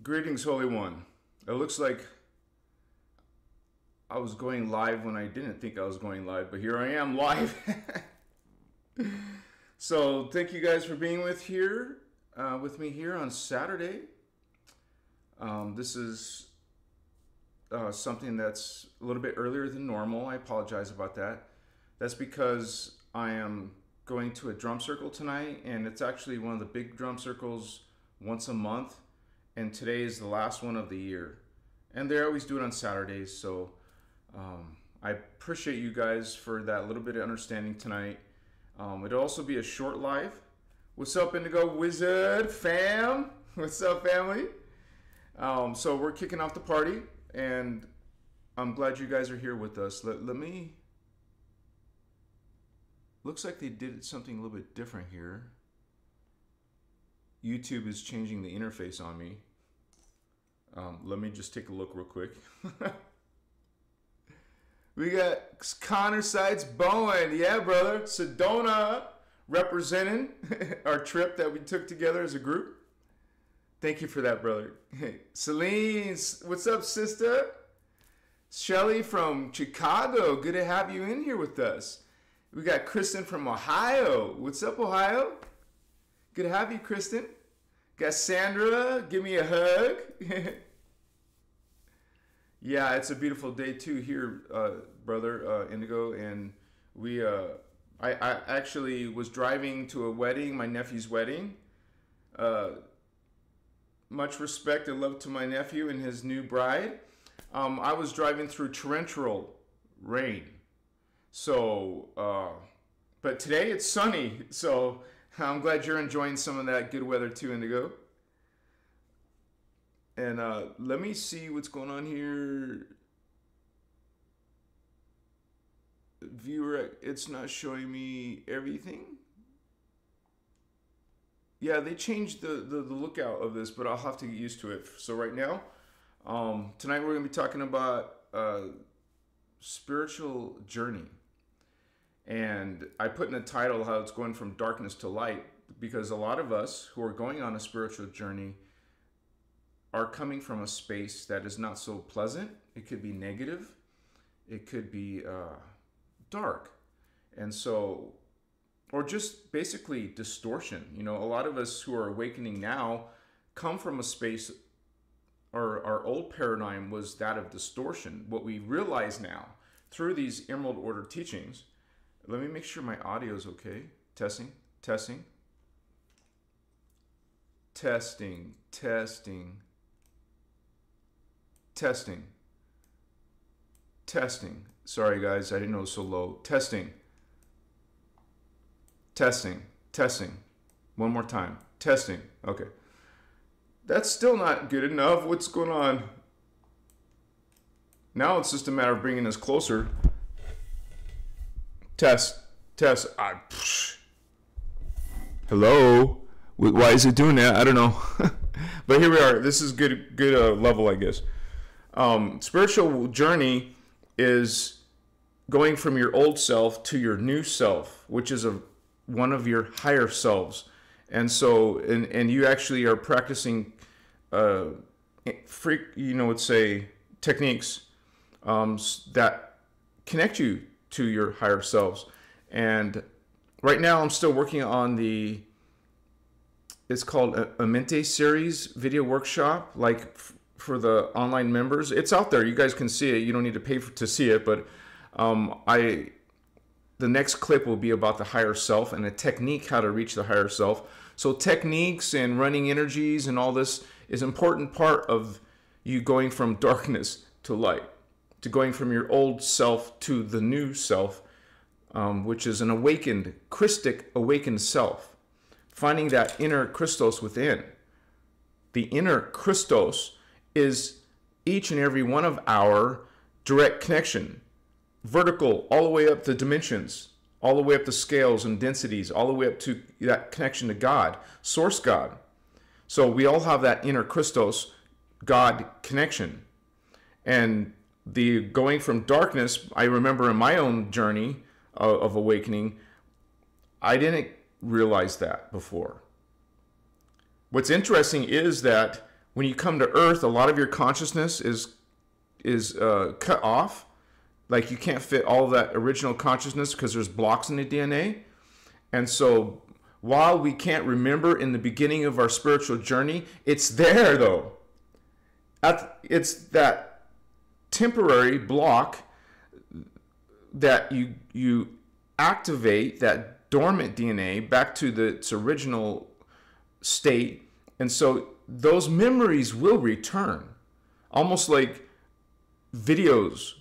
Greetings, Holy One. It looks like I was going live when I didn't think I was going live, but here I am live. So thank you guys for being with me here on Saturday. This is something that's a little bit earlier than normal. I apologize about that. That's because I am going to a drum circle tonight, and it's actually one of the big drum circles once a month, and today is the last one of the year. And they always do it on Saturdays, so I appreciate you guys for that little bit of understanding tonight. It'll also be a short live. What's up, Indigo Wizard fam? What's up, family? So we're kicking off the party, and I'm glad you guys are here with us. Let me... Looks like they did something a little bit different here. YouTube is changing the interface on me. Let me just take a look real quick. We got Connor Sides Bowen. Yeah, brother. Sedona representing our trip that we took together as a group. Thank you for that, brother. Hey, Celine, what's up, sister? Shelly from Chicago. Good to have you in here with us. We got Kristen from Ohio. What's up, Ohio? Good to have you, Kristen. Got Sandra. Give me a hug. Yeah, it's a beautiful day too here, brother Indigo. And I actually was driving to a wedding, my nephew's wedding. Much respect and love to my nephew and his new bride. I was driving through torrential rain. So, but today it's sunny, so I'm glad you're enjoying some of that good weather too, Indigo. And let me see what's going on here. Viewer, it's not showing me everything. Yeah, they changed the lookout of this, but I'll have to get used to it. So right now, tonight we're going to be talking about spiritual journey. And I put in the title how it's going from darkness to light, because a lot of us who are going on a spiritual journey are coming from a space that is not so pleasant. It could be negative. It could be dark. And so, or just basically distortion. You know, a lot of us who are awakening now come from a space, or our old paradigm was that of distortion. What we realize now through these Emerald Order teachings. Let me make sure my audio is okay. Testing, testing, testing, testing, testing, testing. Sorry guys, I didn't know it was so low. Testing, testing, testing. One more time. Testing. Okay. That's still not good enough. What's going on? Now it's just a matter of bringing us closer. Test. Hello. Why is it doing that? I don't know. But here we are. This is good level, I guess. Spiritual journey is going from your old self to your new self, which is one of your higher selves. And so, and you actually are practicing, techniques that connect you to your higher selves. And right now I'm still working on it's called a Mente series video workshop, like for the online members. It's out there, you guys can see it. You don't need to pay to see it, but the next clip will be about the higher self and a technique how to reach the higher self. So techniques and running energies and all this is an important part of you going from darkness to light, to going from your old self to the new self, which is an awakened, Christic awakened self. Finding that inner Christos within. The inner Christos is each and every one of our direct connection. Vertical, all the way up the dimensions, all the way up the scales and densities, all the way up to that connection to God, Source God. So we all have that inner Christos, God connection. And the going from darkness, I remember in my own journey of awakening, I didn't realize that before. What's interesting is that when you come to Earth, a lot of your consciousness is cut off. Like you can't fit all of that original consciousness because there's blocks in the DNA. And so while we can't remember in the beginning of our spiritual journey, it's there though. It's that temporary block that you activate that dormant DNA back to its original state. And so those memories will return, almost like videos,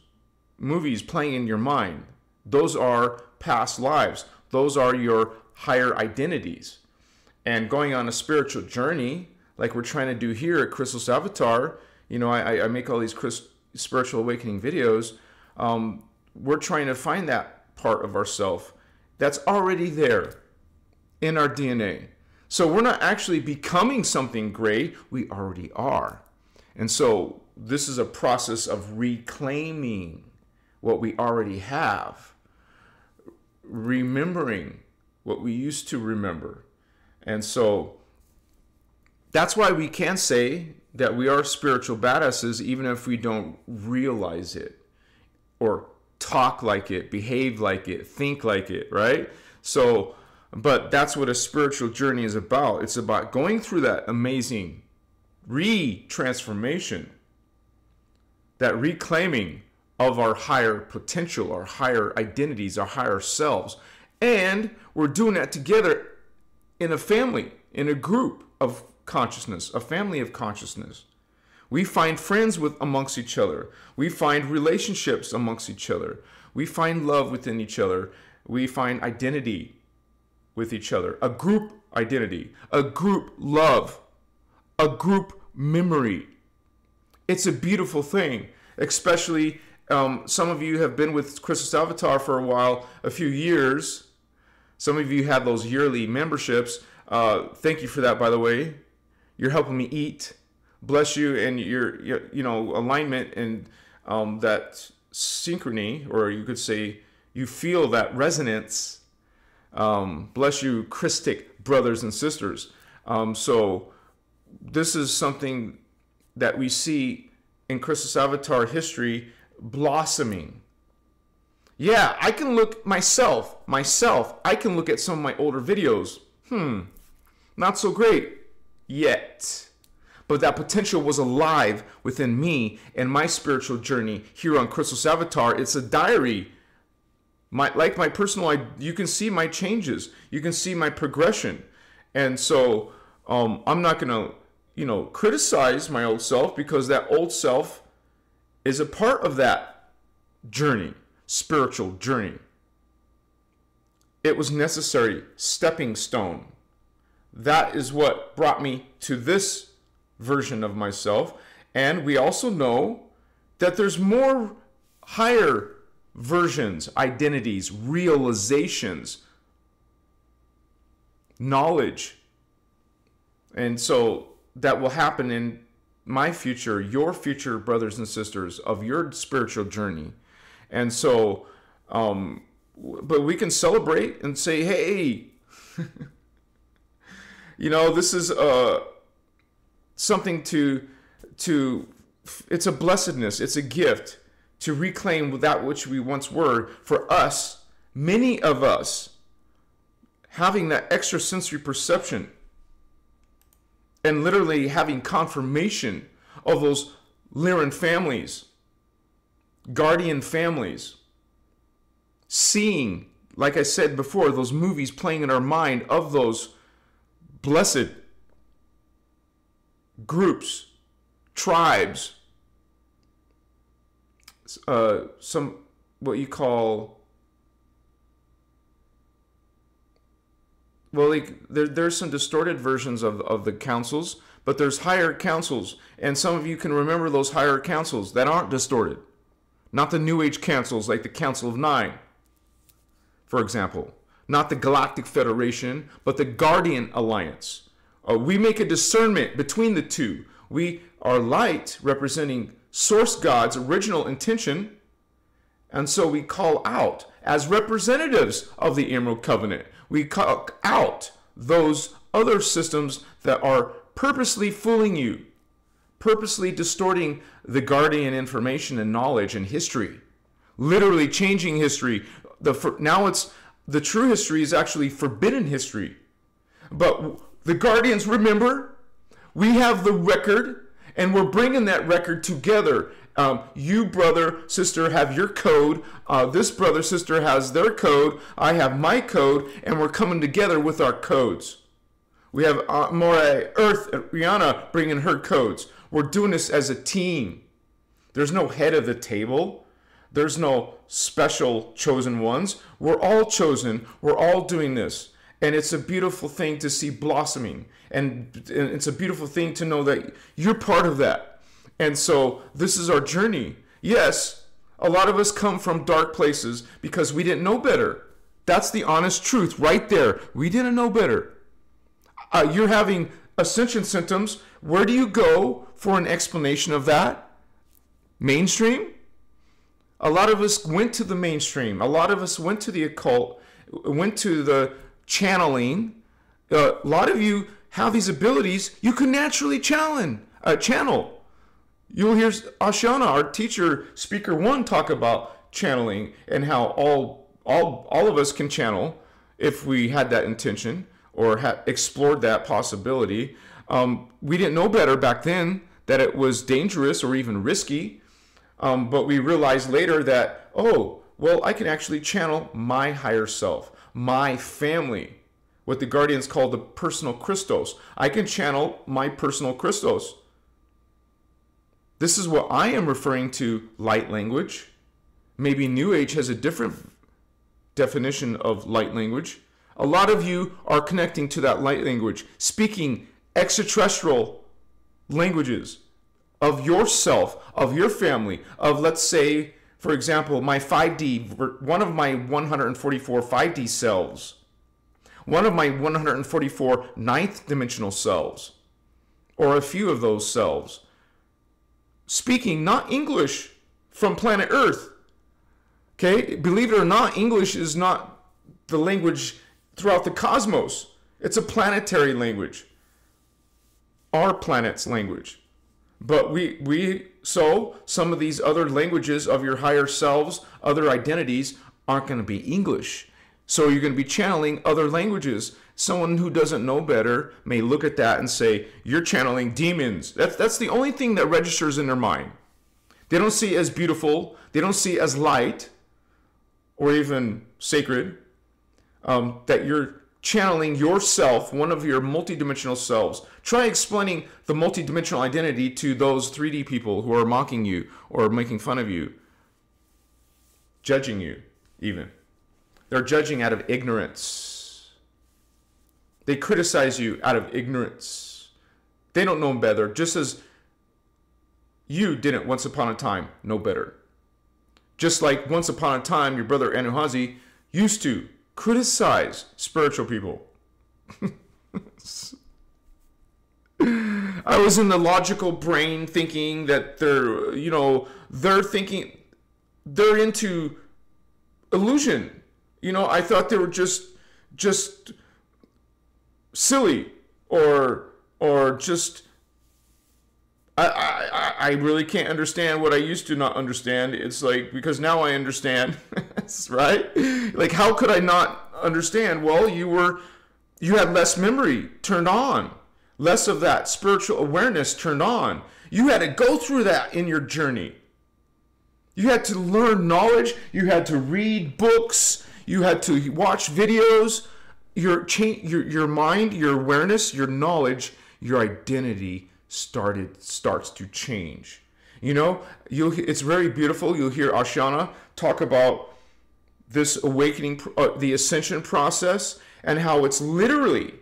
movies playing in your mind. Those are past lives. Those are your higher identities. And going on a spiritual journey, like we're trying to do here at Christos Avatar, you know, I make all these spiritual awakening videos. We're trying to find that part of ourself that's already there in our DNA. So we're not actually becoming something great, we already are. And so this is a process of reclaiming what we already have, remembering what we used to remember. And so that's why we can say that we are spiritual badasses even if we don't realize it or talk like it, behave like it, think like it, right? So, but that's what a spiritual journey is about. It's about going through that amazing transformation, that reclaiming of our higher potential, our higher identities, our higher selves. And we're doing that together in a family, in a group of consciousness, a family of consciousness. We find friends amongst each other. We find relationships amongst each other. We find love within each other. We find identity with each other, a group identity, a group love, a group memory. It's a beautiful thing, especially some of you have been with Christos Avatar for a while, a few years. Some of you have those yearly memberships. Thank you for that, by the way. You're helping me eat. Bless you, and your alignment and that synchrony, or you could say you feel that resonance. Bless you, Christic brothers and sisters. So this is something that we see in Christos Avatar history blossoming. Yeah, I can look myself, I can look at some of my older videos. Not so great yet. But that potential was alive within me and my spiritual journey here on Christos Avatar. It's a diary. Like my personal, you can see my changes. You can see my progression. And so I'm not going to, criticize my old self, because that old self is a part of that journey, spiritual journey. It was necessary, stepping stone. That is what brought me to this version of myself. And we also know that there's more higher versions, identities, realizations, knowledge. And so that will happen in my future, your future, brothers and sisters, of your spiritual journey. And so, but we can celebrate and say, hey, this is something to it's a blessedness, it's a gift to reclaim that which we once were. For us, many of us, having that extrasensory perception and literally having confirmation of those Lyran families, guardian families, seeing, like I said before, those movies playing in our mind of those blessed groups, tribes, some what you call, well, like there's some distorted versions of the councils, but there's higher councils, and some of you can remember those higher councils that aren't distorted. Not the New Age councils like the Council of Nine, for example. Not the Galactic Federation, but the Guardian Alliance. We make a discernment between the two. We are light, representing Source God's original intention, and so we call out as representatives of the Emerald Covenant. We call out those other systems that are purposely fooling you, purposely distorting the guardian information and knowledge and history, literally changing history. Now it's the true history is actually forbidden history. But the guardians, remember, we have the record, and we're bringing that record together. You, brother, sister, have your code. This brother, sister has their code. I have my code, and we're coming together with our codes. We have More Earth, Rihanna, bringing her codes. We're doing this as a team. There's no head of the table. There's no special chosen ones. We're all chosen. We're all doing this. And it's a beautiful thing to see blossoming. And it's a beautiful thing to know that you're part of that. And so this is our journey. Yes, a lot of us come from dark places because we didn't know better. That's the honest truth right there. We didn't know better. You're having ascension symptoms. Where do you go for an explanation of that? Mainstream? A lot of us went to the mainstream. A lot of us went to the occult, went to the channeling. A lot of you have these abilities you can naturally channel. You'll hear Ashana, our teacher, speaker one, talk about channeling and how all of us can channel if we had that intention or had explored that possibility. We didn't know better back then that it was dangerous or even risky. But we realized later that, oh, well, I can actually channel my higher self, my family, what the guardians call the personal Christos. I can channel my personal Christos. This is what I am referring to light language. Maybe New Age has a different definition of light language. A lot of you are connecting to that light language, speaking extraterrestrial languages of yourself, of your family, of, let's say, for example, my 5D, one of my 144 5D selves, one of my 144 ninth dimensional selves, or a few of those selves, speaking not English from planet Earth. Okay, believe it or not, English is not the language throughout the cosmos. It's a planetary language, our planet's language. But so some of these other languages of your higher selves, other identities, aren't going to be English. So you're going to be channeling other languages. Someone who doesn't know better may look at that and say, you're channeling demons. That's the only thing that registers in their mind. They don't see it as beautiful. They don't see it as light or even sacred. That you're channeling yourself, one of your multidimensional selves. Try explaining the multidimensional identity to those 3D people who are mocking you or making fun of you, judging you even. They're judging out of ignorance. They criticize you out of ignorance. They don't know better, just as you didn't once upon a time know better. Just like once upon a time, your brother Anuhazi used to criticize spiritual people. I was in the logical brain thinking that they're thinking they're into illusion. I thought they were just silly or just I really can't understand what I used to not understand. It's like, because now I understand, right? Like, how could I not understand? Well, you had less memory turned on, less of that spiritual awareness turned on. You had to go through that in your journey. You had to learn knowledge. You had to read books. You had to watch videos. Your mind, your awareness, your knowledge, your identity starts to change. It's very beautiful. You'll hear Ashana talk about this awakening, the ascension process, and how it's literally,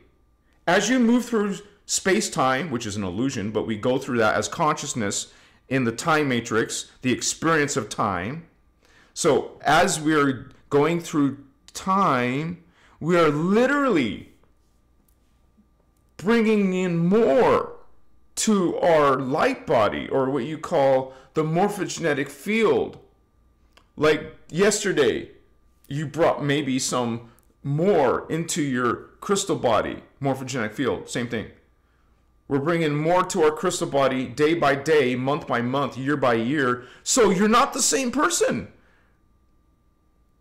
as you move through space-time, which is an illusion, but we go through that as consciousness in the time matrix, the experience of time. So as we're going through time, we are literally bringing in more to our light body, or what you call the morphogenetic field. Like yesterday, you brought maybe some more into your crystal body, morphogenetic field, same thing. We're bringing more to our crystal body day by day, month by month, year by year. So you're not the same person.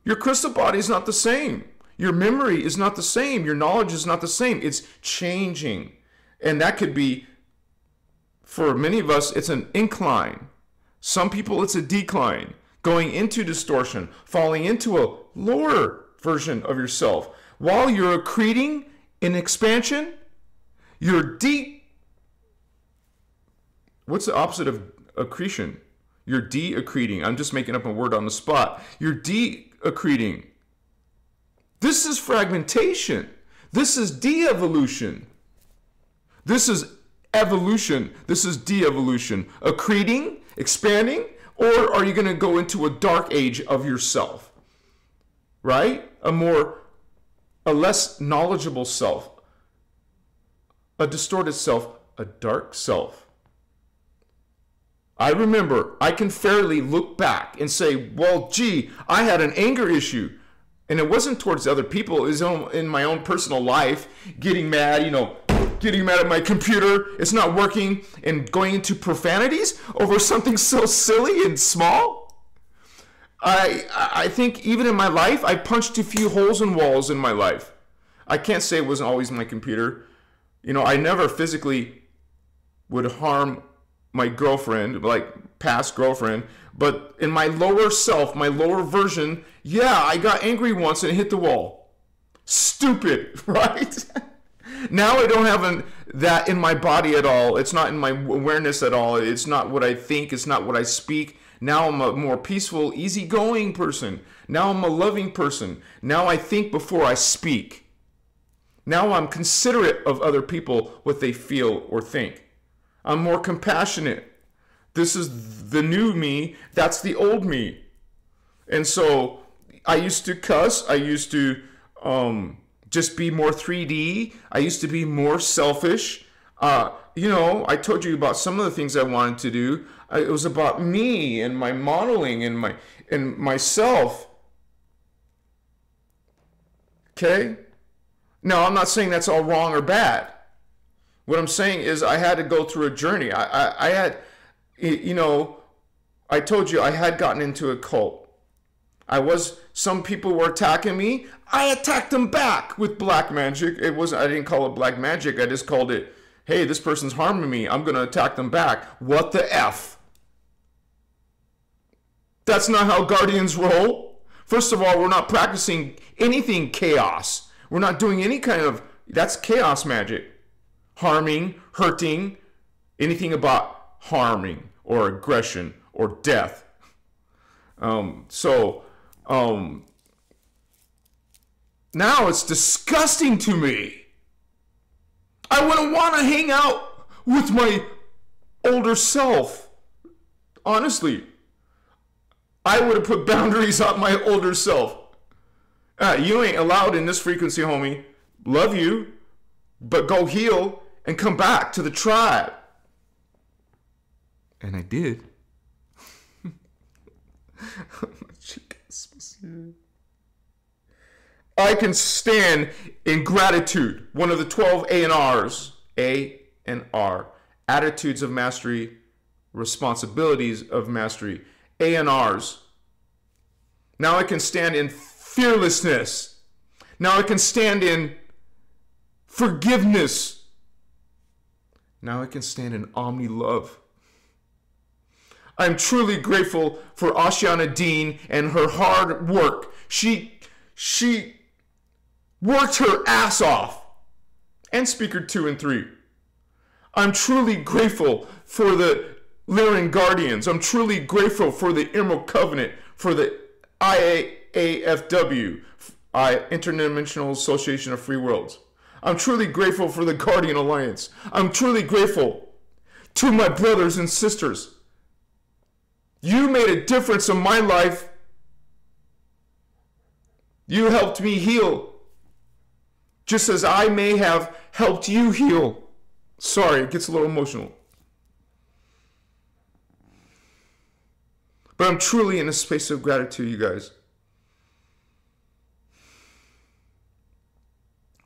Your crystal body is not the same. Your memory is not the same. Your knowledge is not the same. It's changing. And that could be, for many of us, it's an incline. Some people, it's a decline. Going into distortion, falling into a lower version of yourself. While you're accreting in expansion, you're what's the opposite of accretion? You're de-accreting. I'm just making up a word on the spot. You're de-accreting. This is fragmentation. This is de-evolution. This is evolution. This is de-evolution. Accreting, expanding, or are you going to go into a dark age of yourself? Right? A less knowledgeable self. A distorted self. A dark self. I remember, I can fairly look back and say, well, gee, I had an anger issue. And it wasn't towards other people. It was in my own personal life, getting mad, getting mad at my computer. It's not working, and going into profanities over something so silly and small. I think even in my life, I punched a few holes in walls in my life. I can't say it wasn't always my computer. I never physically would harm my girlfriend, like past girlfriend, but in my lower self, my lower version, yeah, I got angry once and hit the wall. Stupid, right? Now I don't have that in my body at all. It's not in my awareness at all. It's not what I think. It's not what I speak. Now I'm a more peaceful, easygoing person. Now I'm a loving person. Now I think before I speak. Now I'm considerate of other people, what they feel or think. I'm more compassionate. This is the new me. That's the old me. And so I used to cuss. I used to just be more 3D. I used to be more selfish. I told you about some of the things I wanted to do. It was about me and my modeling and myself. Okay? Now, I'm not saying that's all wrong or bad. What I'm saying is I had to go through a journey. I had, I told you I had gotten into a cult. Some people were attacking me. I attacked them back with black magic. I didn't call it black magic. I just called it, hey, this person's harming me. I'm going to attack them back. What the F? That's not how guardians roll. First of all, we're not practicing anything chaos. We're not doing any that's chaos magic. Harming, hurting, anything about harming or aggression or death. Now it's disgusting to me. I wouldn't want to hang out with my older self. Honestly, I would have put boundaries on my older self. You ain't allowed in this frequency, homie. Love you, but go heal and come back to the tribe. And I did. I can stand in gratitude. One of the 12 A&Rs. A&R. Attitudes of mastery. Responsibilities of mastery. A&Rs. Now I can stand in fearlessness. Now I can stand in forgiveness. Now I can stand in omni-love. I'm truly grateful for Ashiana Dean and her hard work. She worked her ass off. And Speaker 2 and 3. I'm truly grateful for the Lyran Guardians. I'm truly grateful for the Emerald Covenant, for the IAFW, Interdimensional Association of Free Worlds. I'm truly grateful for the Guardian Alliance. I'm truly grateful to my brothers and sisters. You made a difference in my life. You helped me heal, just as I may have helped you heal. Sorry, it gets a little emotional. But I'm truly in a space of gratitude, you guys.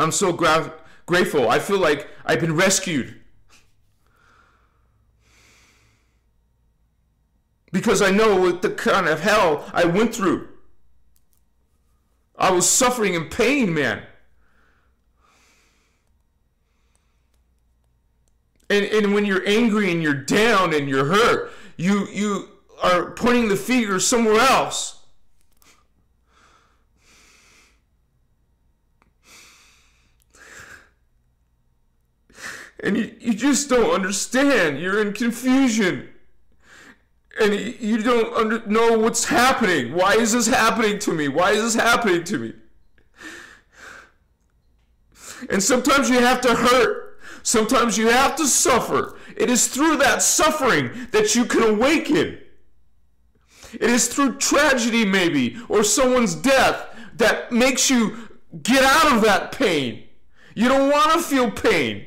I'm so grateful. I feel like I've been rescued. because I know what the kind of hell I went through. I was suffering in pain, man. And when you're angry and you're down and you're hurt, you are pointing the finger somewhere else. And you just don't understand. You're in confusion. And you don't know what's happening. Why is this happening to me? Why is this happening to me? And sometimes you have to hurt. Sometimes you have to suffer. It is through that suffering that you can awaken. It is through tragedy maybe, or someone's death, that makes you get out of that pain. You don't want to feel pain.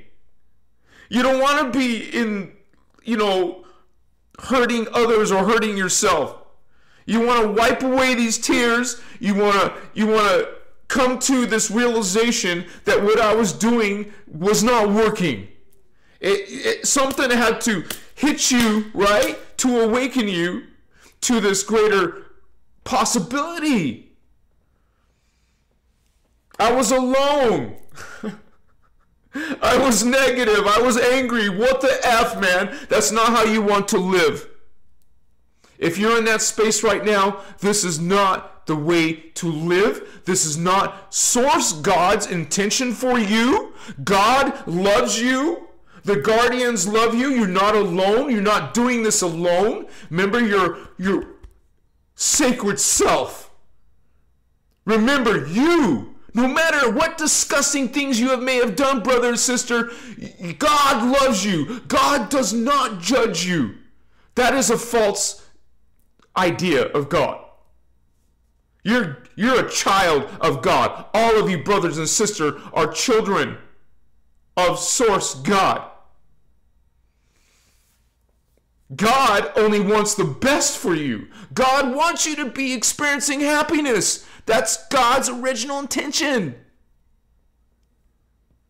You don't want to be in, hurting others or hurting yourself. You want to wipe away these tears. You want to come to this realization that what I was doing was not working. Something had to hit you, right, to awaken you to this greater possibility. I was alone. I was negative. I was angry. What the F, man? That's not how you want to live. If you're in that space right now, this is not the way to live. This is not source God's intention for you. God loves you. The guardians love you. You're not alone. You're not doing this alone. Remember your sacred self. Remember you. No matter what disgusting things you may have done, brother and sister, God loves you. God does not judge you. That is a false idea of God. You're a child of God. All of you, brothers and sisters, are children of Source God. God only wants the best for you. God wants you to be experiencing happiness. That's God's original intention.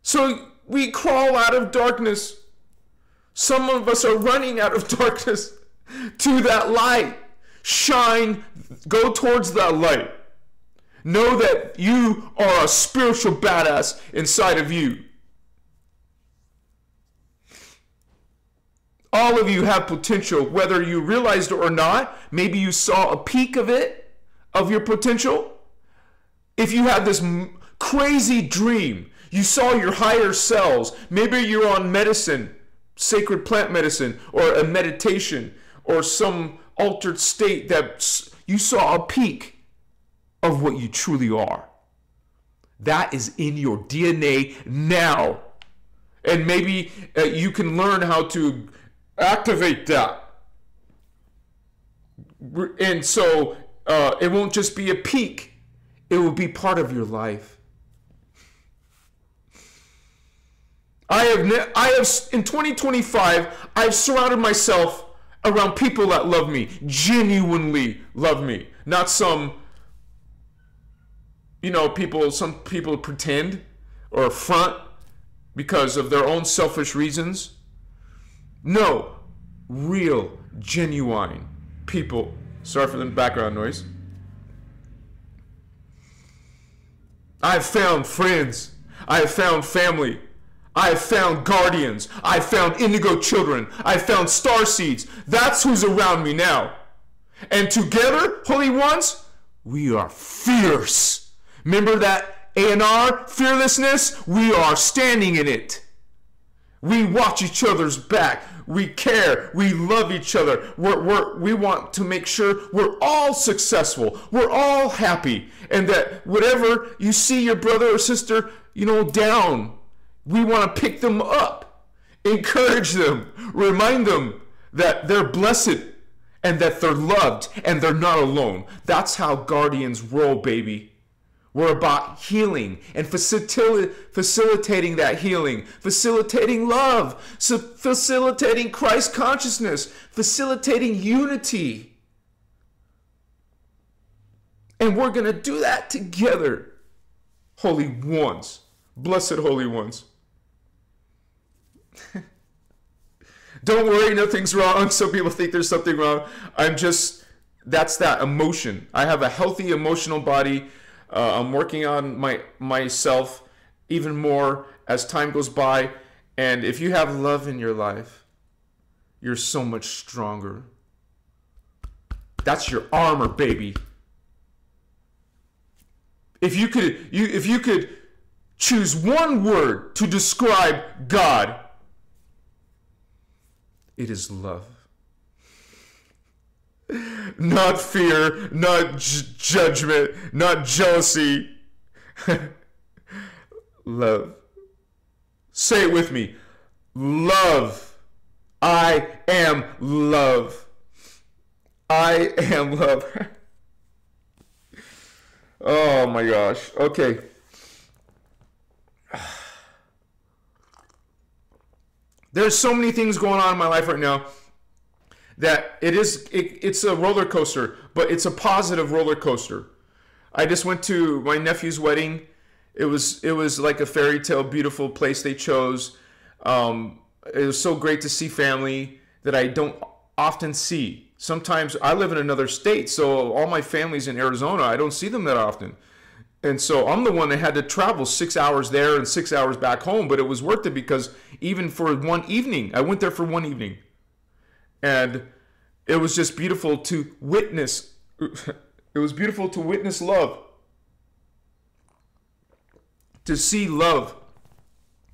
So we crawl out of darkness. Some of us are running out of darkness to that light. Shine, go towards that light. Know that you are a spiritual badass inside of you. All of you have potential, whether you realized it or not. Maybe you saw a peak of it, of your potential. If you had this crazy dream, you saw your higher selves, maybe you're on medicine, sacred plant medicine, or a meditation, or some altered state that you saw a peak of what you truly are. That is in your DNA now. And maybe you can learn how to activate that. And so it won't just be a peak. It will be part of your life. I have in 2025, I've surrounded myself around people that love me, genuinely love me. Not some, some people pretend or front because of their own selfish reasons. No, real, genuine people. Sorry for the background noise. I have found friends. I have found family. I have found guardians. I have found indigo children. I have found star seeds. That's who's around me now. And together, holy ones, we are fierce. Remember that A&R, fearlessness? We are standing in it. We watch each other's back. We care. We love each other. We want to make sure we're all successful. We're all happy. And that whatever you see your brother or sister, down, we want to pick them up, encourage them, remind them that they're blessed and that they're loved and they're not alone. That's how guardians roll, baby. We're about healing and facilitating that healing, facilitating love, facilitating Christ consciousness, facilitating unity. And we're going to do that together, holy ones, blessed holy ones. Don't worry, nothing's wrong. Some people think there's something wrong. That's that emotion. I have a healthy emotional body. I'm working on myself even more as time goes by. And if you have love in your life, you're so much stronger. That's your armor, baby. If you could choose one word to describe God, it is love. Not fear, not judgment, not jealousy. Love. Say it with me. Love. I am love. I am love. Oh my gosh. Okay. There's so many things going on in my life right now that it's a roller coaster, but it's a positive roller coaster. I just went to my nephew's wedding. It was like a fairy tale, beautiful place they chose. It was so great to see family that I don't often see. Sometimes I live in another state, so all my family's in Arizona. I don't see them that often. And so I'm the one that had to travel 6 hours there and 6 hours back home, but it was worth it because even for one evening, I went there for one evening. And it was just beautiful to witness. It was beautiful to witness love. To see love.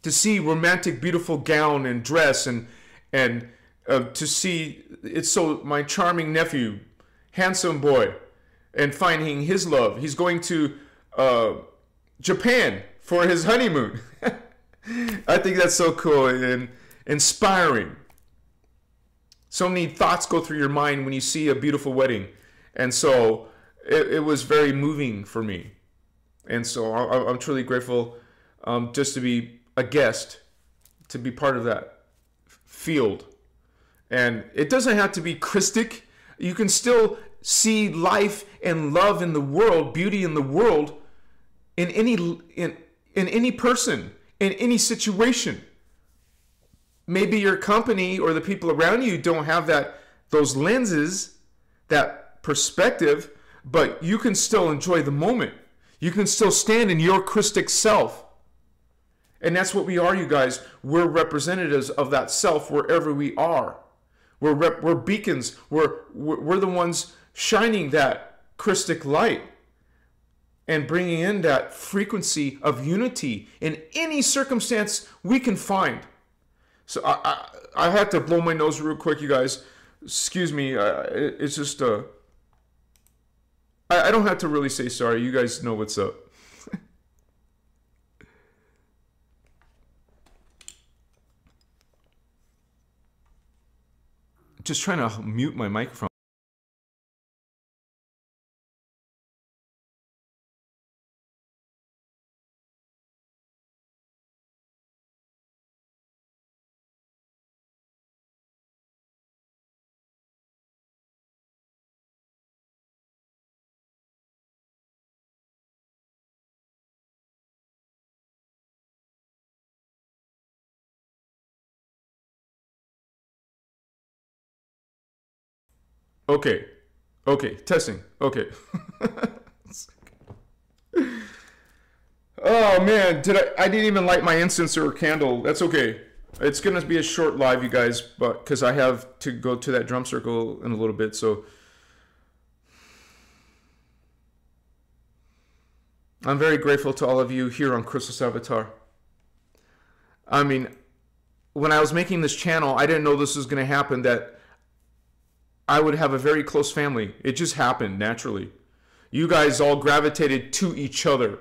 To see romantic, beautiful gown and dress and to see my charming nephew, handsome boy, and finding his love. He's going to Japan for his honeymoon. I think that's so cool and inspiring. So many thoughts go through your mind when you see a beautiful wedding. And so it was very moving for me. And so I'm truly grateful just to be a guest, to be part of that field. And it doesn't have to be Christic. You can still see life and love in the world, beauty in the world, in any person, in any situation. Maybe your company or the people around you don't have those lenses, that perspective, but you can still enjoy the moment. You can still stand in your Christic self. And that's what we are, you guys. We're representatives of that self wherever we are. We're beacons. We're the ones shining that Christic light and bringing in that frequency of unity in any circumstance we can find. So I have to blow my nose real quick, you guys. Excuse me. It's just I don't have to really say sorry. You guys know what's up. Just trying to mute my microphone. Okay. Okay. Testing. Okay. Oh man, I didn't even light my incense or candle. That's okay. It's gonna be a short live, you guys, but because I have to go to that drum circle in a little bit, so I'm very grateful to all of you here on Christos Avatar. I mean, when I was making this channel, I didn't know this was gonna happen, that I would have a very close family. It just happened naturally. You guys all gravitated to each other.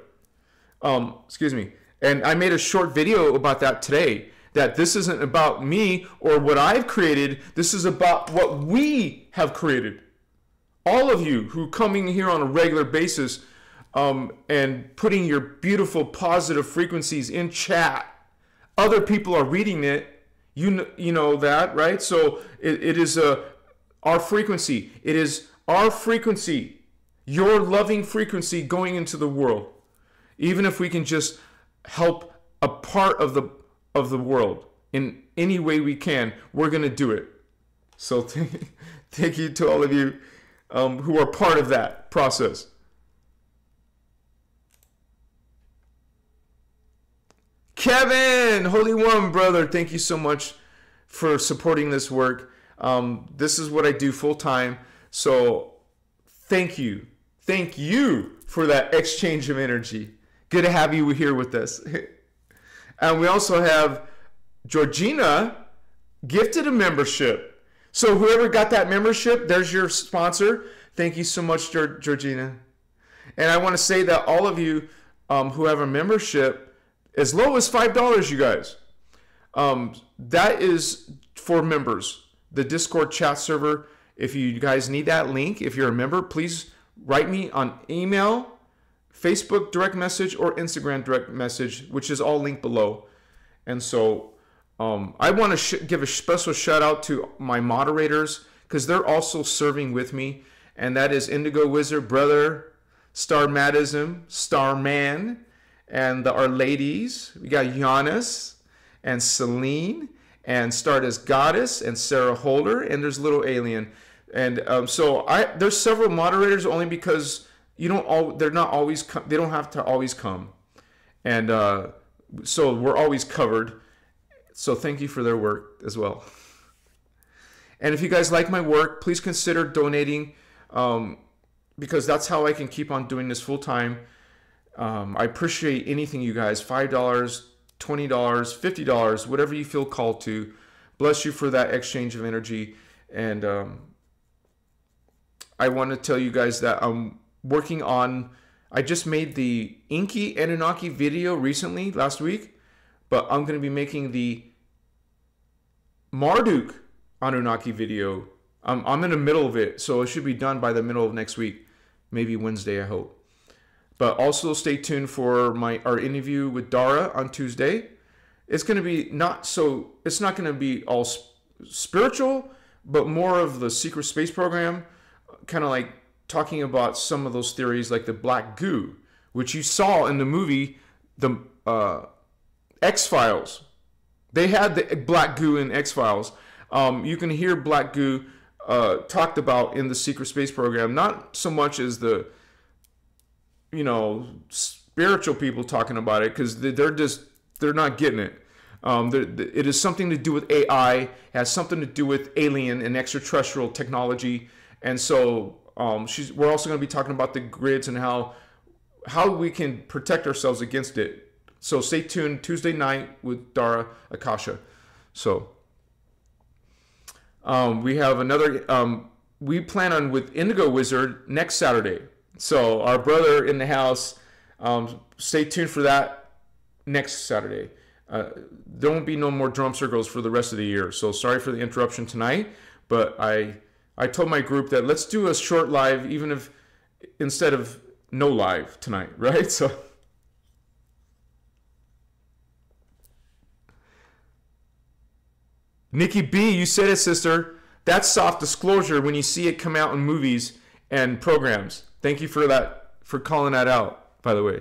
Excuse me. And I made a short video about that today, that this isn't about me or what I've created. This is about what we have created. All of you who coming here on a regular basis and putting your beautiful positive frequencies in chat. Other people are reading it. You know that, right? So it is our frequency. It is our frequency, your loving frequency going into the world. Even if we can just help a part of the world in any way we can, we're going to do it. So thank you to all of you who are part of that process. Kevin, Holy One, brother, thank you so much for supporting this work. This is what I do full time. So thank you. Thank you for that exchange of energy. Good to have you here with us. And we also have Georgina gifted a membership. So whoever got that membership, there's your sponsor. Thank you so much, Georgina. And I want to say that all of you who have a membership, as low as $5, you guys, that is for members. The Discord chat server, if you guys need that link, if you're a member, please write me on email, Facebook direct message, or Instagram direct message, which is all linked below. And so I want to give a special shout out to my moderators, because they're also serving with me. And that is Indigo Wizard, Brother, Star Madism, Starman, and our ladies. We got Giannis and Celine and Stardust Goddess and Sarah Holder, and there's Little Alien. And so there's several moderators, only because they don't have to always come. And so we're always covered. So thank you for their work as well. And if you guys like my work, please consider donating, because that's how I can keep on doing this full time. I appreciate anything, you guys. $5, $20, $50, whatever you feel called to. Bless you for that exchange of energy. And I want to tell you guys that I'm working on, I just made the Inky Anunnaki video recently, last week, but I'm going to be making the Marduk Anunnaki video. I'm in the middle of it, so it should be done by the middle of next week, maybe Wednesday, I hope. But also stay tuned for our interview with Dara on Tuesday. It's going to be it's not going to be all spiritual, but more of the secret space program, kind of like talking about some of those theories, like the black goo, which you saw in the movie, the X-Files. They had the black goo in X-Files. You can hear black goo talked about in the secret space program, not so much as the spiritual people talking about it, because they're not getting it. It is something to do with AI, has something to do with alien and extraterrestrial technology. And so we're also going to be talking about the grids and how we can protect ourselves against it. So stay tuned Tuesday night with Dara Akasha. So we have another, we plan on with Indigo Wizard next Saturday. So our brother in the house, stay tuned for that next Saturday. There won't be no more drum circles for the rest of the year. So sorry for the interruption tonight, but I told my group that let's do a short live, even if instead of no live tonight, right? So Nikki B, you said it, sister. That's soft disclosure when you see it come out in movies and programs. Thank you for that, for calling that out, by the way.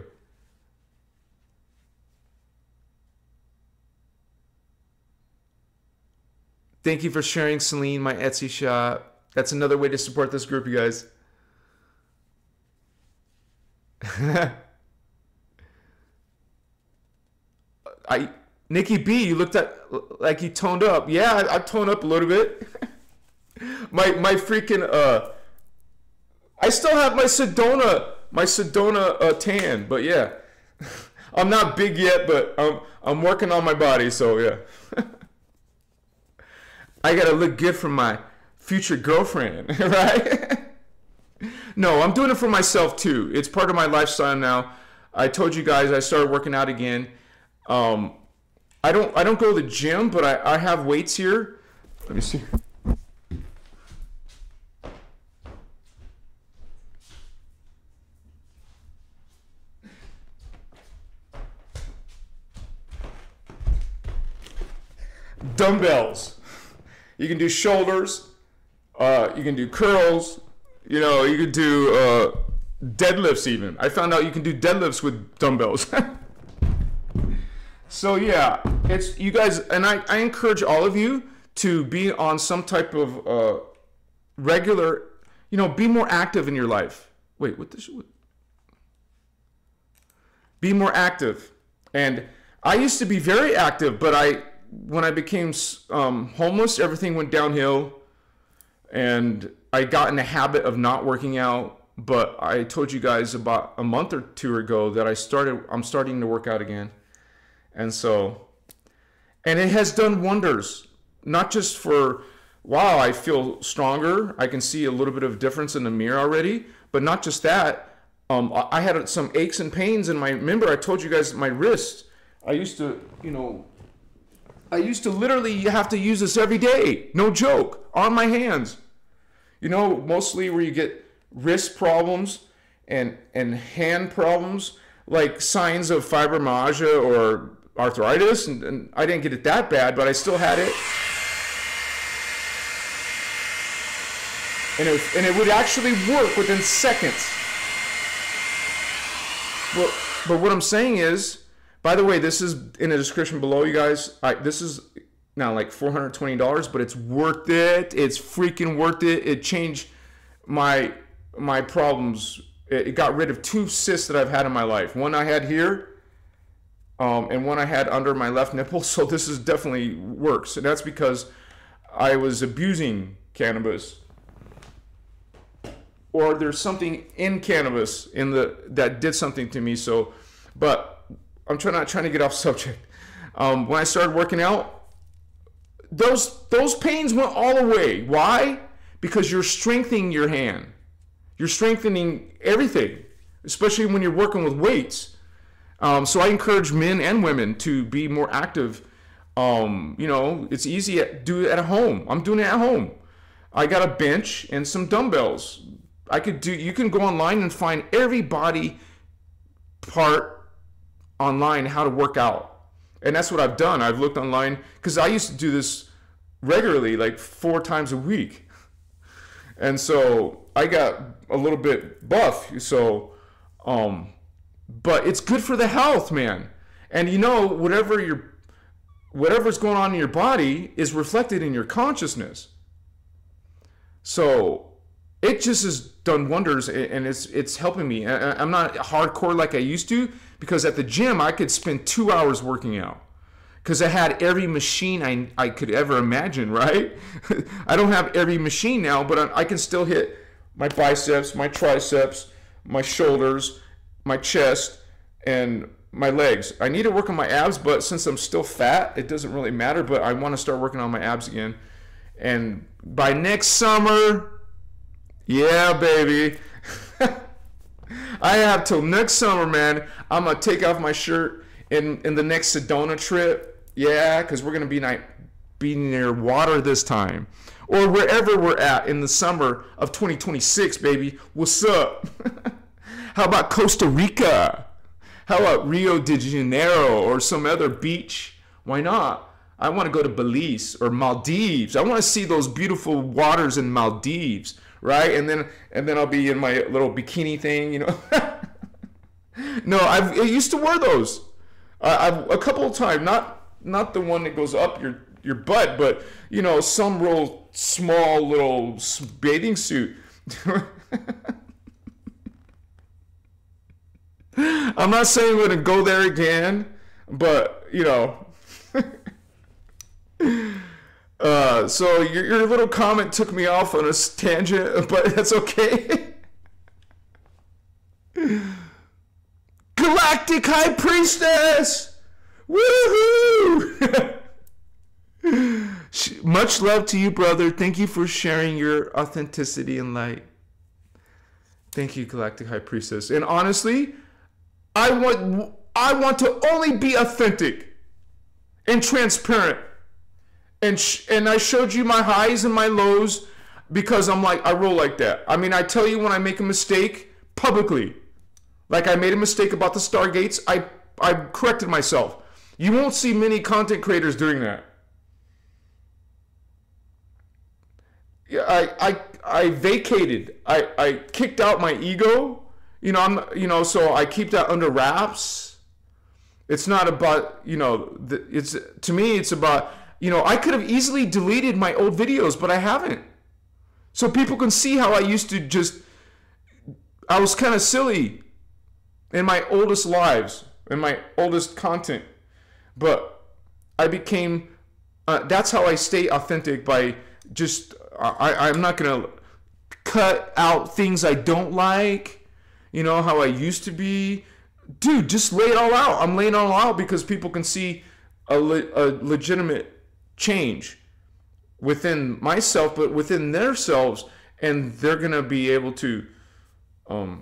Thank you for sharing, Celine, my Etsy shop. That's another way to support this group, you guys. Nikki B, you looked like you toned up. Yeah, I toned up a little bit. my freaking I still have my Sedona tan, but yeah. I'm not big yet, but I'm working on my body, so yeah. I gotta look good for my future girlfriend, right? No, I'm doing it for myself too. It's part of my lifestyle now. I told you guys I started working out again. I don't go to the gym, but I have weights here. Let me see. Dumbbells. You can do shoulders. You can do curls. You can do deadlifts even. I found out you can do deadlifts with dumbbells. So yeah, it's you guys, and I encourage all of you to be on some type of regular, be more active in your life. Wait, be more active. And I used to be very active, but when I became homeless, everything went downhill, and I got in the habit of not working out. But I told you guys about a month or two ago that I'm starting to work out again. And it has done wonders, not just for, wow, I feel stronger. I can see a little bit of difference in the mirror already, but not just that. I had some aches and pains in remember I told you guys my wrist. I used to literally have to use this every day. No joke. On my hands. Mostly where you get wrist problems and hand problems, like signs of fibromyalgia or arthritis, and I didn't get it that bad, but I still had it. And it would actually work within seconds. But what I'm saying is, by the way, this is in the description below, you guys. This is now like $420, but it's worth it. It's freaking worth it. It changed my problems. It got rid of 2 cysts that I've had in my life. One I had here, and one I had under my left nipple. So this is definitely works, and that's because I was abusing cannabis, or there's something in cannabis that did something to me. So, but I'm not trying to get off subject. When I started working out, those pains went all away. Why? Because you're strengthening your hand. You're strengthening everything, especially when you're working with weights. So I encourage men and women to be more active. It's easy to do it at home. I'm doing it at home. I got a bench and some dumbbells. You can go online and find every body part online how to work out. And that's what I've done. I've looked online because I used to do this regularly, like 4 times a week. And so I got a little bit buff. So, but it's good for the health, man. And whatever's going on in your body is reflected in your consciousness. So it just has done wonders, and it's helping me. I'm not hardcore like I used to, because at the gym I could spend 2 hours working out because I had every machine I could ever imagine, right? I don't have every machine now, but I can still hit my biceps, my triceps, my shoulders, my chest, and my legs. I need to work on my abs, but since I'm still fat, it doesn't really matter, but I want to start working on my abs again. And by next summer, yeah, baby. I have till next summer, man. I'm going to take off my shirt in the next Sedona trip. Yeah, because we're going to be near water this time. Or wherever we're at in the summer of 2026, baby. What's up? How about Costa Rica? How about Rio de Janeiro or some other beach? Why not? I want to go to Belize or Maldives. I want to see those beautiful waters in Maldives. Right, and then I'll be in my little bikini thing, No, I used to wear those. I've a couple of times, not the one that goes up your butt, but some real small little bathing suit. I'm not saying I'm gonna go there again, but So your little comment took me off on a tangent, but that's okay. Galactic High Priestess! Woohoo! Much love to you, brother. Thank you for sharing your authenticity and light. Thank you, Galactic High Priestess. And honestly, I want to only be authentic and transparent. And I showed you my highs and my lows because I roll like that. I mean, I tell you when I make a mistake publicly. Like I made a mistake about the Stargates, I corrected myself. You won't see many content creators doing that. Yeah, I vacated. I kicked out my ego. So I keep that under wraps. It's not about, it's, to me, it's about, I could have easily deleted my old videos, but I haven't. So people can see how I used to I was kind of silly in my oldest lives, in my oldest content. But I became, that's how I stay authentic, by I'm not going to cut out things I don't like, how I used to be. Dude, just lay it all out. I'm laying it all out because people can see a legitimate change within myself, but within themselves, and they're going to be able to, I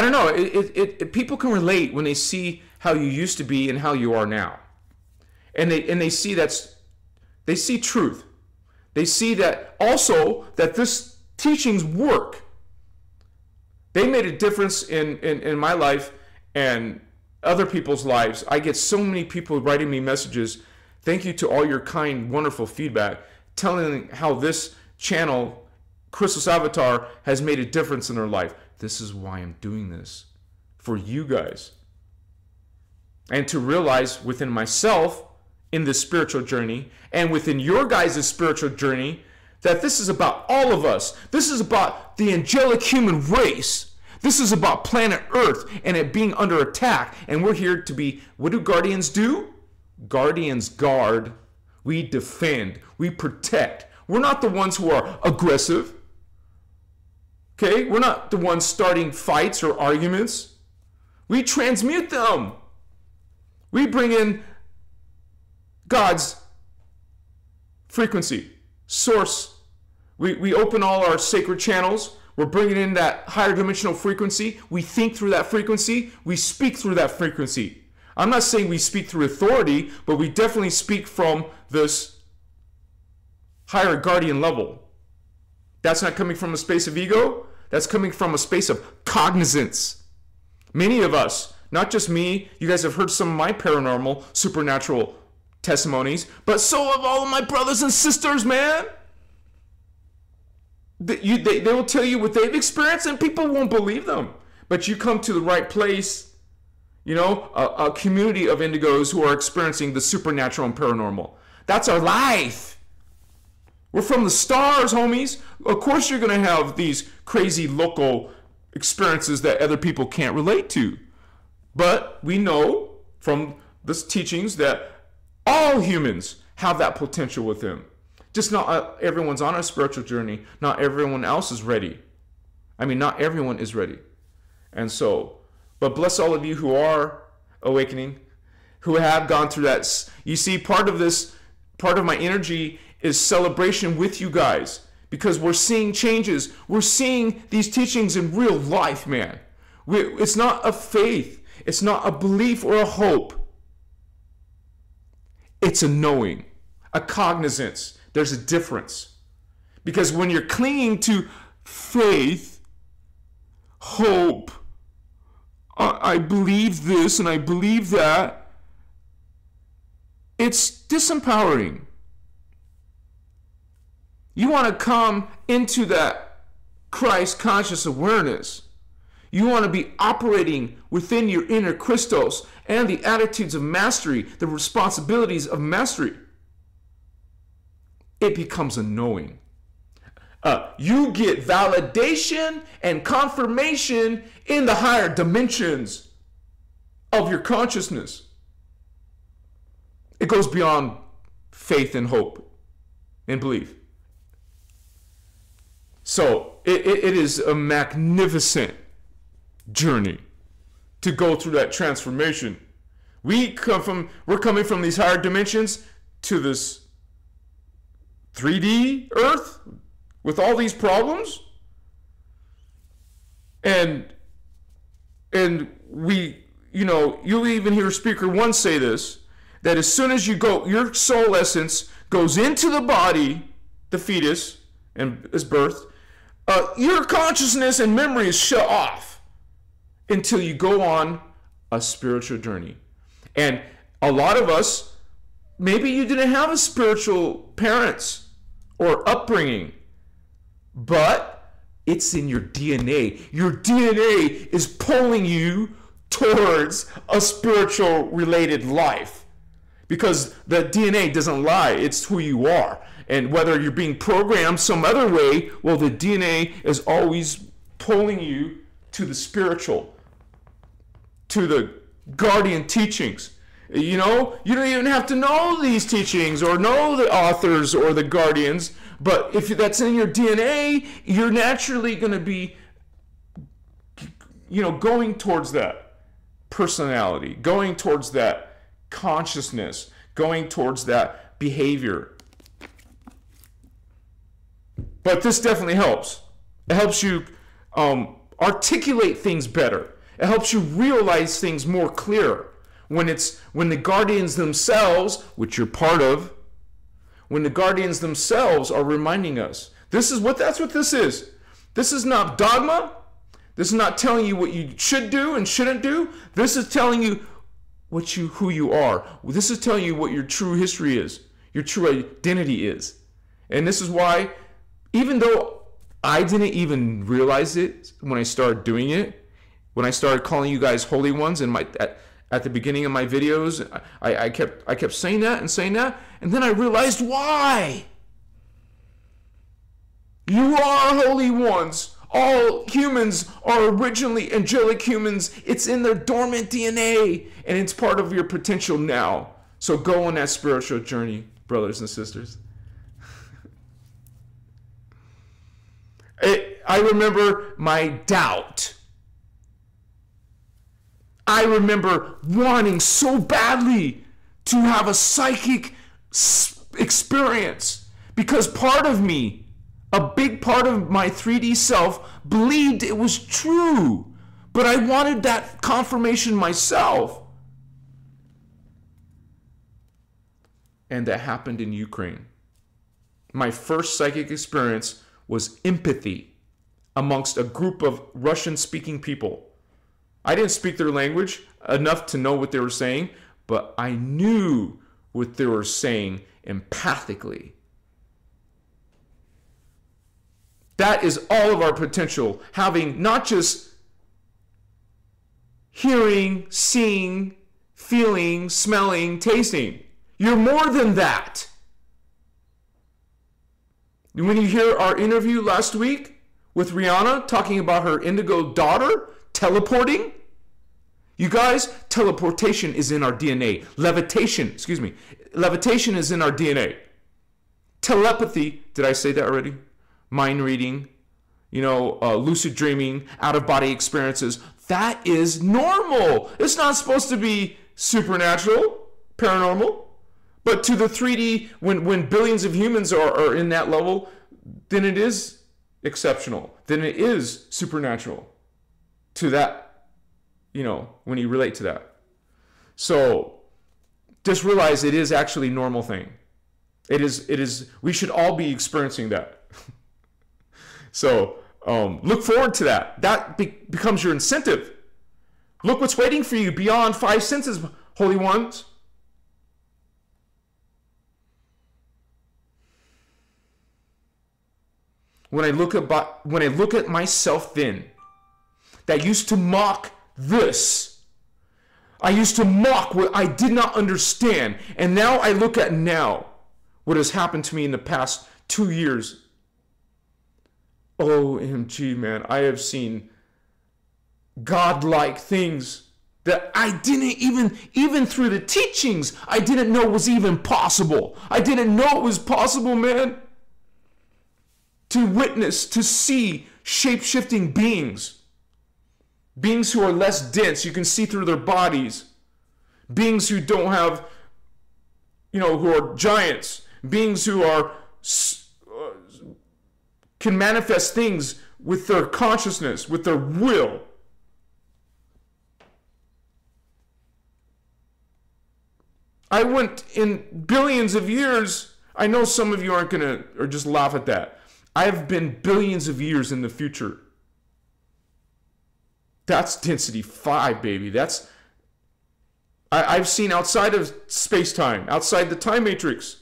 don't know, people can relate when they see how you used to be and how you are now. And they see they see truth. They see that also that this teachings work. They made a difference in my life and other people's lives. I get so many people writing me messages. Thank you to all your kind, wonderful feedback, telling how this channel, Christos Avatar, has made a difference in their life. This is why I'm doing this, for you guys. And to realize within myself, in this spiritual journey, and within your guys' spiritual journey, that this is about all of us. This is about the angelic human race. This is about planet Earth and it being under attack. And we're here to be, what do guardians do? Guardians guard. We defend. We protect. We're not the ones who are aggressive. Okay? We're not the ones starting fights or arguments. We transmute them. We bring in God's frequency, source. We open all our sacred channels. We're bringing in that higher dimensional frequency. We think through that frequency. We speak through that frequency. I'm not saying we speak through authority, but we definitely speak from this higher guardian level. That's not coming from a space of ego. That's coming from a space of cognizance. Many of us, not just me, you guys have heard some of my paranormal, supernatural testimonies, but so have all of my brothers and sisters, man. They will tell you what they've experienced and people won't believe them. But you come to the right place, a community of indigos who are experiencing the supernatural and paranormal. That's our life. We're from the stars, homies. Of course you're going to have these crazy local experiences that other people can't relate to. But we know from the teachings that all humans have that potential with them. Just not everyone's on a spiritual journey. Not everyone else is ready. Not everyone is ready. And so, but bless all of you who are awakening, who have gone through that. You see, part of my energy is celebration with you guys, because we're seeing changes. We're seeing these teachings in real life, man. It's not a faith. It's not a belief or a hope. It's a knowing, a cognizance. There's a difference. Because when you're clinging to faith, hope, I believe this and I believe that, it's disempowering. You want to come into that Christ conscious awareness. You want to be operating within your inner Christos and the attitudes of mastery, the responsibilities of mastery. It becomes a knowing. You get validation and confirmation in the higher dimensions of your consciousness. It goes beyond faith and hope and belief. So it is a magnificent journey to go through that transformation. We're coming from these higher dimensions to this 3D Earth with all these problems, and we, you'll even hear Speaker 1 say this, that as soon as you go, your soul essence goes into the body, the fetus, and is birthed, your consciousness and memory is shut off until you go on a spiritual journey. And a lot of us, maybe you didn't have a spiritual parents or upbringing, but it's in your DNA. Your DNA is pulling you towards a spiritual related life. Because the DNA doesn't lie, it's who you are. And whether you're being programmed some other way, well, the DNA is always pulling you to the spiritual, to the guardian teachings. You know, you don't even have to know these teachings or know the authors or the guardians, but if that's in your DNA, you're naturally going to be, you know, going towards that personality, going towards that consciousness, going towards that behavior. But this definitely helps. It helps you articulate things better. It helps you realize things more clear. When the guardians themselves, which you're part of, when the guardians themselves are reminding us, that's what this is. This is not dogma. This is not telling you what you should do and shouldn't do. This is telling you who you are. This is telling you what your true history is, your true identity is. And this is why, even though I didn't even realize it when I started doing it, when I started calling you guys holy ones at the beginning of my videos, I kept saying that, and then I realized why. You are holy ones. All humans are originally angelic humans. It's in their dormant DNA, and it's part of your potential now. So go on that spiritual journey, brothers and sisters. I remember my doubt. I remember wanting so badly to have a psychic experience because part of me, a big part of my 3D self, believed it was true, but I wanted that confirmation myself. And that happened in Ukraine. My first psychic experience was empathy amongst a group of Russian-speaking people. I didn't speak their language enough to know what they were saying, but I knew what they were saying empathically. That is all of our potential, having not just hearing, seeing, feeling, smelling, tasting. You're more than that. When you hear our interview last week with Rihanna talking about her indigo daughter teleporting, you guys, teleportation is in our DNA. Levitation is in our DNA. Telepathy, did I say that already? Mind reading, lucid dreaming, out-of-body experiences, that is normal. It's not supposed to be supernatural, paranormal. But to the 3D, when billions of humans are in that level, then it is exceptional. Then it is supernatural to that, when you relate to that. So just realize it is actually a normal thing. It is, we should all be experiencing that. So look forward to that. That becomes your incentive. Look what's waiting for you beyond 5 senses, holy ones. When I look at myself then, that used to mock this. I used to mock what I did not understand. And now I look at what has happened to me in the past 2 years. OMG, man, I have seen godlike things that I didn't even through the teachings, I didn't know was even possible. I didn't know it was possible, man. To witness, to see shape-shifting beings. Beings who are less dense, you can see through their bodies. Beings who don't have, who are giants. Beings who are can manifest things with their consciousness, with their will. I went in billions of years. I know some of you aren't gonna or just laugh at that. I've been billions of years in the future. That's density 5, baby. I've seen outside of space-time, outside the time matrix.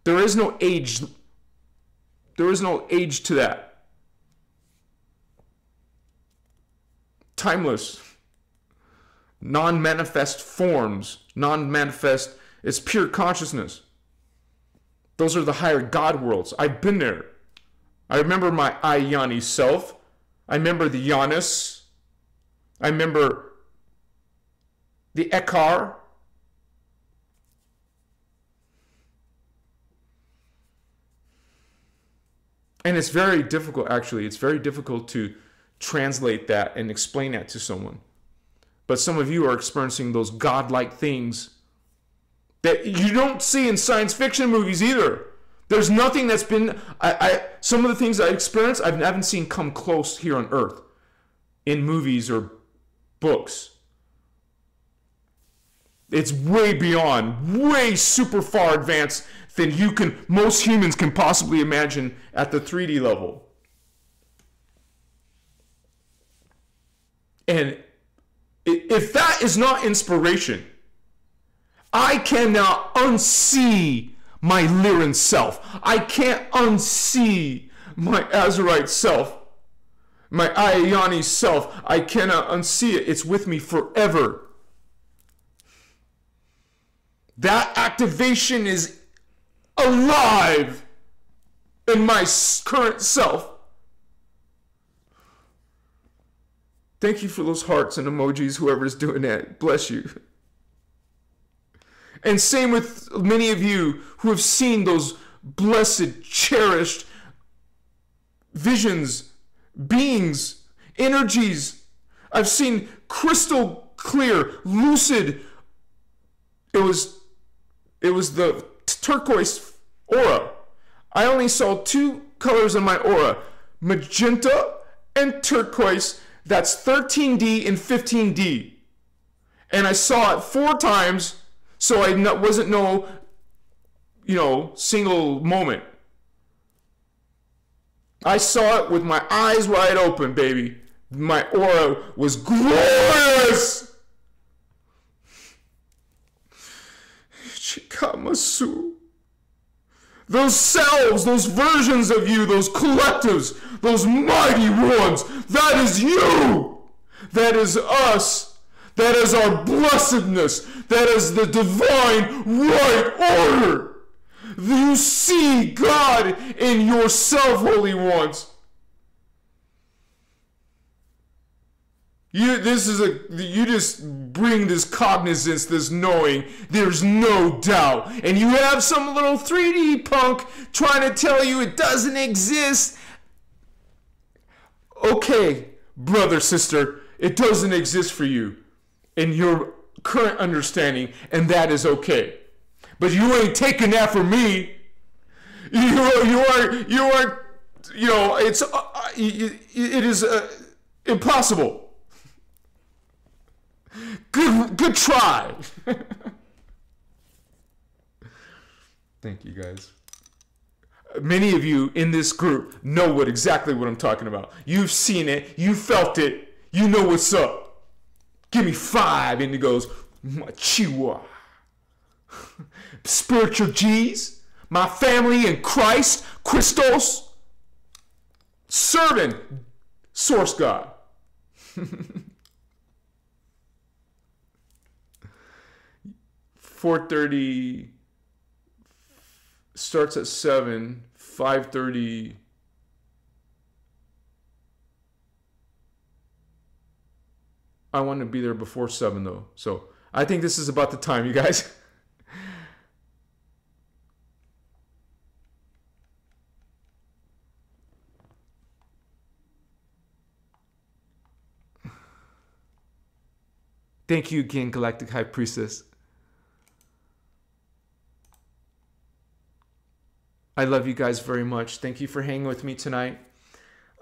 There is no age. There is no age to that. Timeless. non-manifest forms, non-manifest, it's pure consciousness. Those are the higher God worlds. I've been there. I remember my I-Yani self. I remember the Janus. I remember the Ekar. And it's very difficult, actually. It's very difficult to translate that and explain that to someone. But some of you are experiencing those godlike things that you don't see in science fiction movies either. There's nothing that's been... some of the things I experienced, I haven't seen come close here on Earth in movies or books. It's way beyond, way super far advanced than most humans can possibly imagine at the 3D level. And if that is not inspiration, I cannot unsee my Lyran self. I can't unsee my Azurite self, my Ayani self. I cannot unsee it. It's with me forever. That activation is alive in my current self. Thank you for those hearts and emojis, whoever's doing that. Bless you. And same with many of you who have seen those blessed, cherished visions, beings, energies. I've seen crystal clear, lucid. It was the turquoise aura. I only saw two colors in my aura, magenta and turquoise. That's 13D and 15D. And I saw it 4 times, so I wasn't single moment. I saw it with my eyes wide open, baby. My aura was glorious. Chikamasu. Those selves, those versions of you, those collectives, those mighty ones, that is you. That is us. That is our blessedness. That is the divine right order. You see God in yourself, holy ones. You just bring this cognizance, this knowing. There's no doubt. And you have some little 3D punk trying to tell you it doesn't exist. Okay, brother, sister, it doesn't exist for you in your current understanding, and that is okay. But you ain't taking that from me. It is impossible. Good try. Thank you, guys. Many of you in this group know exactly what I'm talking about. You've seen it. You felt it. You know what's up. Give me 5 indigos. Chihuahua. Spiritual G's. My family in Christ. Christos. Serving Source God. 4:30 starts at 7, 5:30. I want to be there before 7 though. So I think this is about the time, you guys. Thank you again, Galactic High Priestess. I love you guys very much. Thank you for hanging with me tonight.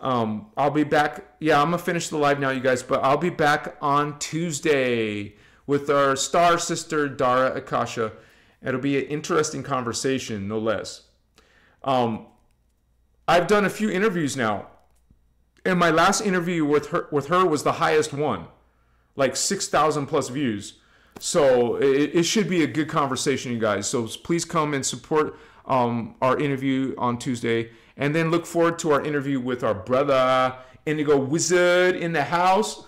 I'll be back. Yeah, I'm going to finish the live now, you guys. But I'll be back on Tuesday with our star sister, Dara Akasha. It'll be an interesting conversation, no less. I've done a few interviews now. And my last interview with her was the highest one. Like 6,000 plus views. So it should be a good conversation, you guys. So please come and support our interview on Tuesday, and then look forward to our interview with our brother Indigo Wizard in the house.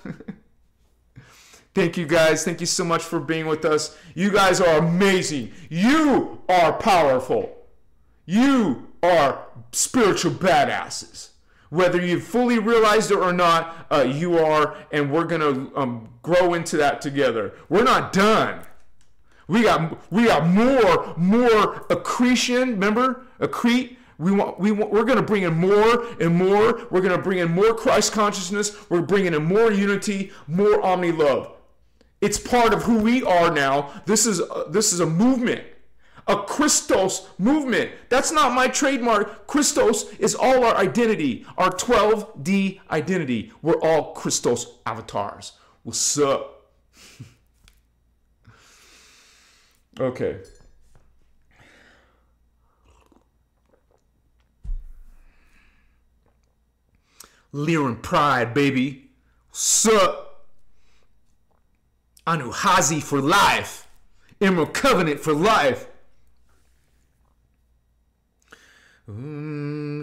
Thank you guys. Thank you so much for being with us. You guys are amazing. You are powerful. You are spiritual badasses. Whether you've fully realized it or not, you are, and we're going to grow into that together. We're not done. We got more accretion. Remember, accrete. We're going to bring in more and more. We're going to bring in more Christ consciousness. We're bringing in more unity, more omni love. It's part of who we are now. This is a movement, a Christos movement. That's not my trademark. Christos is all our identity, our 12D identity. We're all Christos avatars. What's up? Okay. Lear and pride, baby. What's up? Anu Hazi for life. Emerald Covenant for life.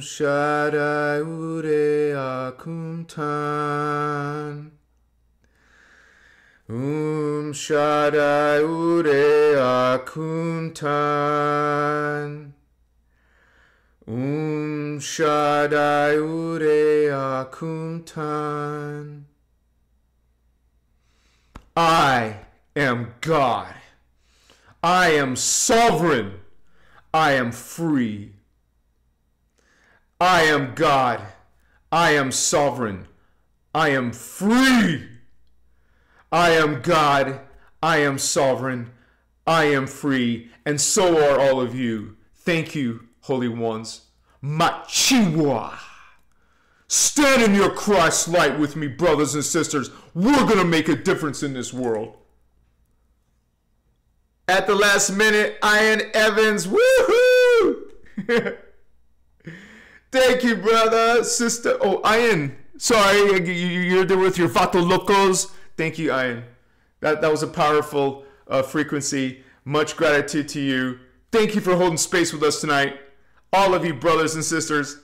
Shaddai Ure Akuntan. Shaddai Ure Akuntan. Shaddai Ure Akuntan. I am God. I am sovereign. I am free. I am God. I am sovereign. I am free. I am God. I am sovereign. I am free. And so are all of you. Thank you, Holy Ones. Machiwa. Stand in your Christ light with me, brothers and sisters. We're going to make a difference in this world. At the last minute, Ian Evans. Woohoo! Thank you, brother, sister. Oh, Ian. Sorry, you're there with your Vato Locos. Thank you, Ian. That was a powerful frequency. Much gratitude to you. Thank you for holding space with us tonight. All of you brothers and sisters.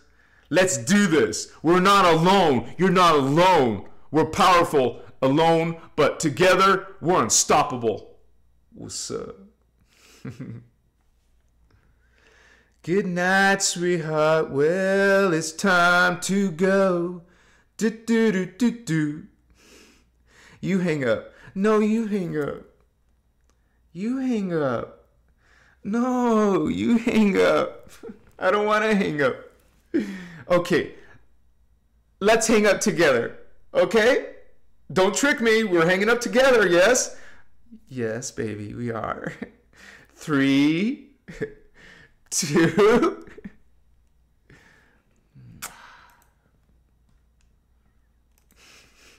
Let's do this. We're not alone. You're not alone. We're powerful alone, but together we're unstoppable. What's up? Good night, sweetheart. Well, it's time to go. Do do do do do. You hang up. No, you hang up. You hang up. No, you hang up. I don't want to hang up. Okay, let's hang up together, okay? Don't trick me, we're hanging up together, yes? Yes, baby, we are. 3, 2,